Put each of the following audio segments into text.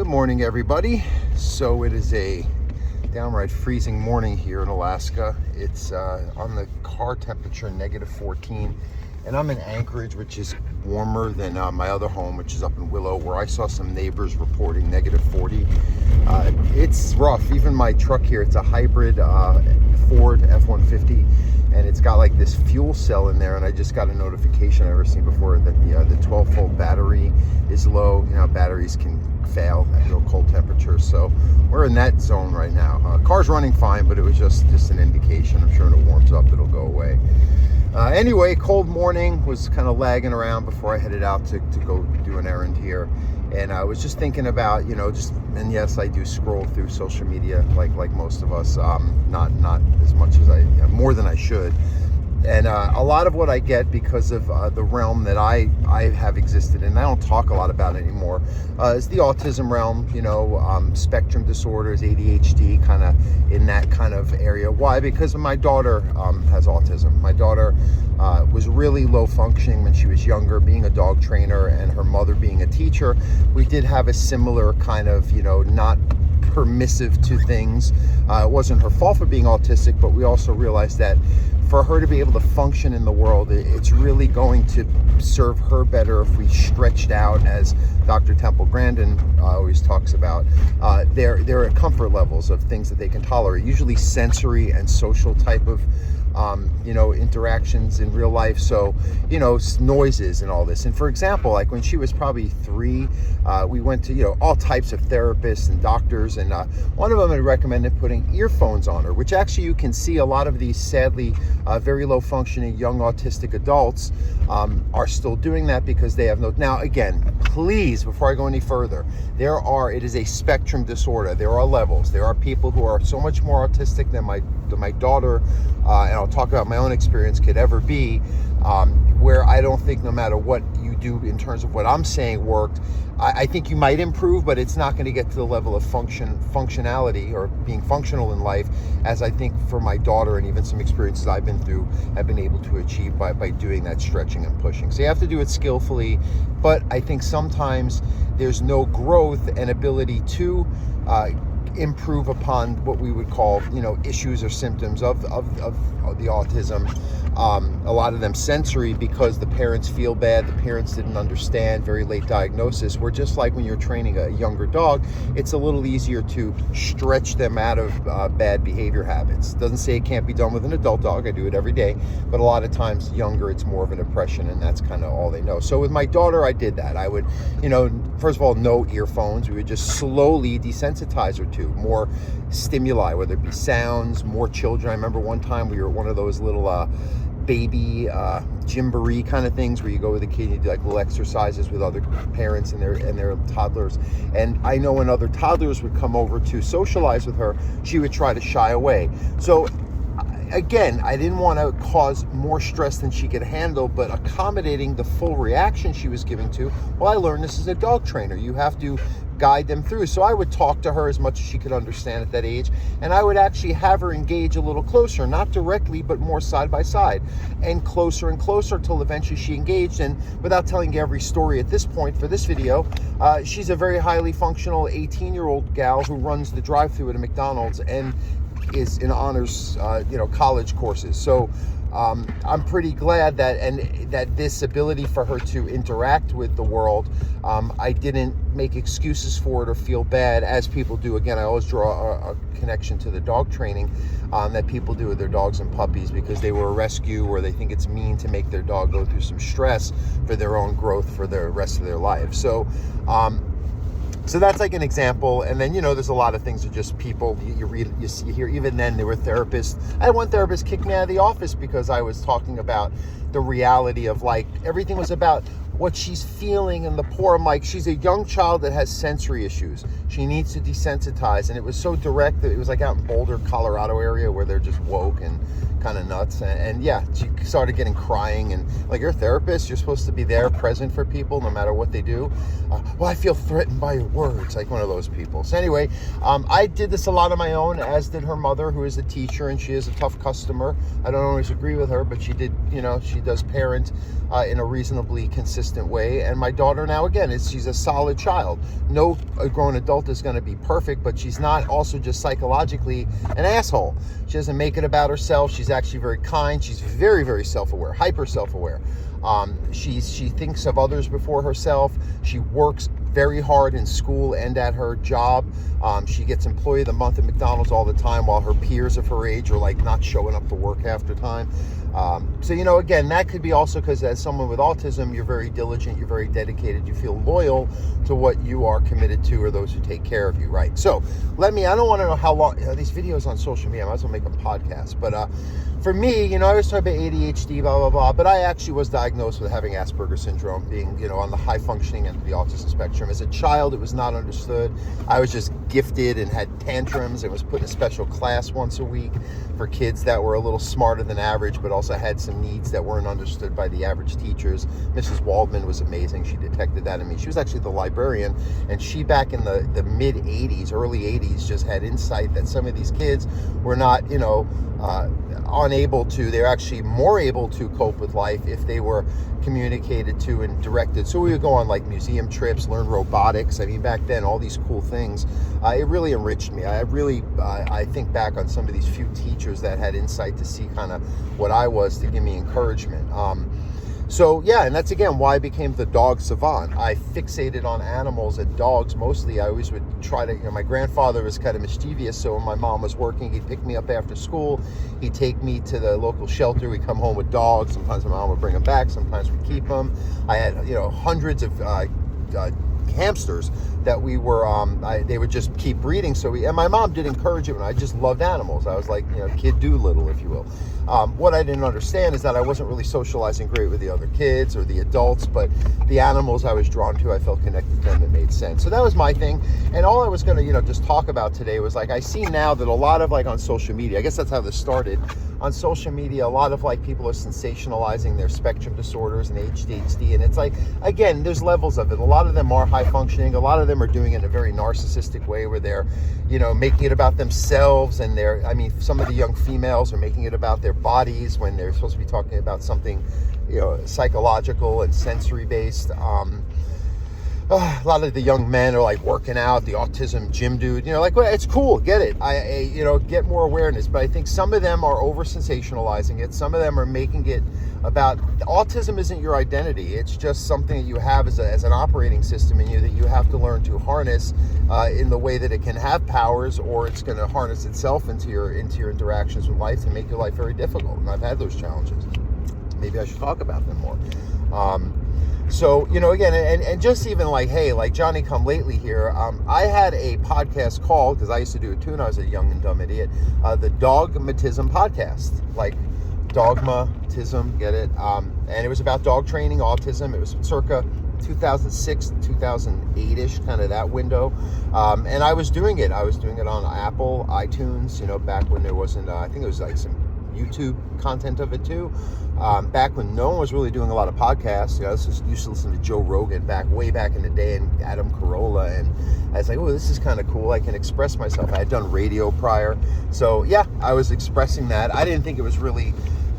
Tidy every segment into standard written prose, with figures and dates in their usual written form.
Good morning, everybody. So it is a downright freezing morning here in Alaska. It's on the car temperature -14, and I'm in Anchorage, which is warmer than my other home, which is up in Willow, where I saw some neighbors reporting -40. It's rough. Even my truck here, it's a hybrid Ford F-150, and it's got like this fuel cell in there, and I just got a notification I've never seen before that the 12-volt battery is low. You know, batteries can fail at real cold temperatures, so we're in that zone right now. Car's running fine, but it was just an indication. I'm sure when it warms up, it'll go away. Anyway, cold morning, was kind of lagging around before I headed out to go do an errand here. And I was just thinking about, and yes, I do scroll through social media like most of us, not as much as more than I should. And a lot of what I get because of the realm that I have existed in, I don't talk a lot about it anymore, is the autism realm, spectrum disorders, ADHD, kind of in that kind of area. Why? Because my daughter has autism. My daughter was really low functioning when she was younger, being a dog trainer and her mother being a teacher. We did have a similar kind of, not permissive to things. It wasn't her fault for being autistic, but we also realized that for her to be able to function in the world, it's really going to serve her better if we stretched out, as Dr. Temple Grandin always talks about, their comfort levels of things that they can tolerate, usually sensory and social type of interactions in real life. So, noises and all this. And for example, like when she was probably 3, we went to, all types of therapists and doctors. And one of them had recommended putting earphones on her, which actually you can see a lot of these sadly very low functioning young autistic adults are still doing that because they have no. Now, again, please, before I go any further, it is a spectrum disorder. There are levels. There are people who are so much more autistic than my daughter, and I'll talk about my own experience, could ever be, where I don't think no matter what you do in terms of what I'm saying worked, I think you might improve, but it's not going to get to the level of functionality or being functional in life as I think for my daughter and even some experiences I've been through have been able to achieve by doing that stretching and pushing. So you have to do it skillfully, but I think sometimes there's no growth and ability to improve upon what we would call, issues or symptoms of the autism. A lot of them sensory because the parents feel bad, the parents didn't understand, very late diagnosis. Where just like when you're training a younger dog, it's a little easier to stretch them out of bad behavior habits. Doesn't say it can't be done with an adult dog, I do it every day, but a lot of times younger, it's more of an impression, and that's kind of all they know. So with my daughter, I did that. I would, first of all, no earphones. We would just slowly desensitize her to more stimuli, whether it be sounds, more children. I remember one time we were at one of those little baby gymboree kind of things where you go with a kid and you do like little exercises with other parents and their toddlers. And I know when other toddlers would come over to socialize with her, she would try to shy away. So again, I didn't want to cause more stress than she could handle, but accommodating the full reaction she was giving to, well, I learned this as a dog trainer. You have to guide them through. So I would talk to her as much as she could understand at that age, and I would actually have her engage a little closer, not directly, but more side by side, and closer till eventually she engaged. And without telling you every story at this point for this video, she's a very highly functional 18-year-old gal who runs the drive-thru at a McDonald's and is in honors, college courses. So I'm pretty glad that this ability for her to interact with the world, I didn't make excuses for it or feel bad, as people do. Again, I always draw a connection to the dog training that people do with their dogs and puppies because they were a rescue, or they think it's mean to make their dog go through some stress for their own growth for the rest of their life. So that's like an example. And then, there's a lot of things that just people, you read, you see here, even then there were therapists. I had one therapist kick me out of the office because I was talking about the reality of everything was about what she's feeling and the poor. I'm like, she's a young child that has sensory issues. She needs to desensitize. And it was so direct that it was like out in Boulder, Colorado area where they're just woke and, kind of nuts. And yeah, she started getting crying, and like, you're a therapist, you're supposed to be there present for people no matter what they do. Well, I feel threatened by your words, like one of those people. So anyway, I did this a lot on my own, as did her mother, who is a teacher, and she is a tough customer. I don't always agree with her, but she does parent in a reasonably consistent way. And my daughter now, again, she's a solid child. No grown adult is going to be perfect, but she's not also just psychologically an asshole. She doesn't make it about herself. She's actually very kind. She's very, very self-aware, hyper self-aware. She thinks of others before herself. She works very hard in school and at her job. She gets Employee of the Month at McDonald's all the time, while her peers of her age are like not showing up to work half the time. So, again, that could be also because as someone with autism, you're very diligent, you're very dedicated, you feel loyal to what you are committed to, or those who take care of you, right? So I don't want to know how long, these videos on social media, I might as well make a podcast. But for me, I was talking about ADHD, blah, blah, blah, but I actually was diagnosed with having Asperger's syndrome, being, on the high functioning end of the autism spectrum. As a child, it was not understood. I was just gifted and had tantrums and was put in a special class once a week for kids that were a little smarter than average, but also had some needs that weren't understood by the average teachers. Mrs. Waldman was amazing. She detected that in me. She was actually the librarian, and she, back in the mid 80s, early 80s, just had insight that some of these kids were not, they're actually more able to cope with life if they were communicated to and directed. So we would go on like museum trips, learn robotics. I mean, back then, all these cool things, it really enriched me. I think back on some of these few teachers that had insight to see kind of what I was, to give me encouragement. So yeah, and that's again why I became the dog savant. I fixated on animals and dogs mostly. I always would try to, my grandfather was kind of mischievous, so when my mom was working, he'd pick me up after school, he'd take me to the local shelter, we'd come home with dogs. Sometimes my mom would bring them back, sometimes we'd keep them. I had, hundreds of hamsters that we were, they would just keep breeding. And my mom did encourage it, and I just loved animals. I was like, Kid Doolittle, if you will. What I didn't understand is that I wasn't really socializing great with the other kids or the adults, but the animals I was drawn to, I felt connected to them. It made sense. So that was my thing. And all I was going to, just talk about today was like, I see now that a lot of on social media, I guess that's how this started. On social media, a lot of people are sensationalizing their spectrum disorders and ADHD. And it's like, again, there's levels of it. A lot of them are high functioning. A lot of them are doing it in a very narcissistic way where they're, making it about themselves. And some of the young females are making it about their bodies when they're supposed to be talking about something, psychological and sensory based. A lot of the young men are like working out, the autism gym dude, well, it's cool, get it. Get more awareness. But I think some of them are over sensationalizing it. Some of them are making it about autism isn't your identity. It's just something that you have as an operating system in you that you have to learn to harness in the way that it can have powers, or it's going to harness itself into your interactions with life and make your life very difficult. And I've had those challenges. Maybe I should talk about them more. So, again, and just even hey, Johnny Come Lately here, I had a podcast called, because I used to do it too, and I was a young and dumb idiot, the Dogmatism podcast, dogmatism, get it? And it was about dog training, autism. It was circa 2006, 2008-ish, kind of that window. And I was doing it. On Apple, iTunes, back when there wasn't, I think it was some YouTube content of it too. Back when no one was really doing a lot of podcasts. I used to listen to Joe Rogan way back in the day, and Adam Carolla, and I was like, oh, this is kind of cool. I can express myself. I had done radio prior. So yeah, I was expressing that. I didn't think it was really,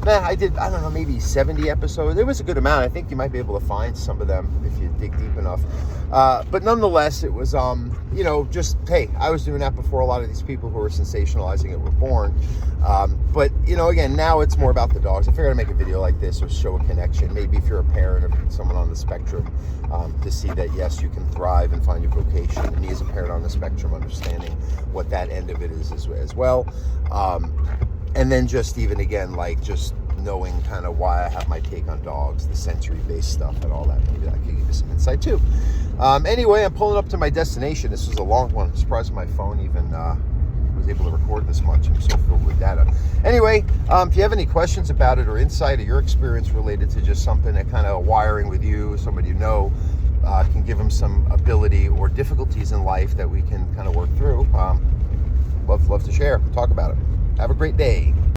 I did, I don't know, maybe 70 episodes. It was a good amount. I think you might be able to find some of them if you dig deep enough. But nonetheless, it was, just, hey, I was doing that before a lot of these people who were sensationalizing it were born. But, again, now it's more about the dogs. I figured I'd make a video like this or show a connection. Maybe if you're a parent or someone on the spectrum, to see that, yes, you can thrive and find your vocation. And me as a parent on the spectrum, understanding what that end of it is as well. And then just even, again, just knowing kind of why I have my take on dogs, the sensory-based stuff and all that. Maybe that can give you some insight too. Anyway, I'm pulling up to my destination. This was a long one. I'm surprised my phone even was able to record this much. I'm so filled with data. Anyway, if you have any questions about it or insight or your experience related to just something that kind of wiring with you, somebody can give them some ability or difficulties in life that we can kind of work through, love to share, talk about it. Have a great day.